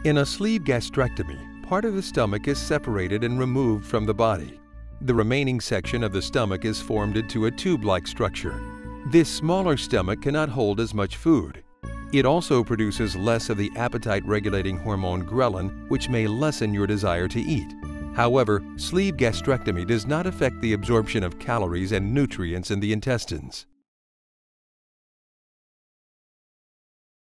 In a sleeve gastrectomy, part of the stomach is separated and removed from the body. The remaining section of the stomach is formed into a tube-like structure. This smaller stomach cannot hold as much food. It also produces less of the appetite-regulating hormone ghrelin, which may lessen your desire to eat. However, sleeve gastrectomy does not affect the absorption of calories and nutrients in the intestines.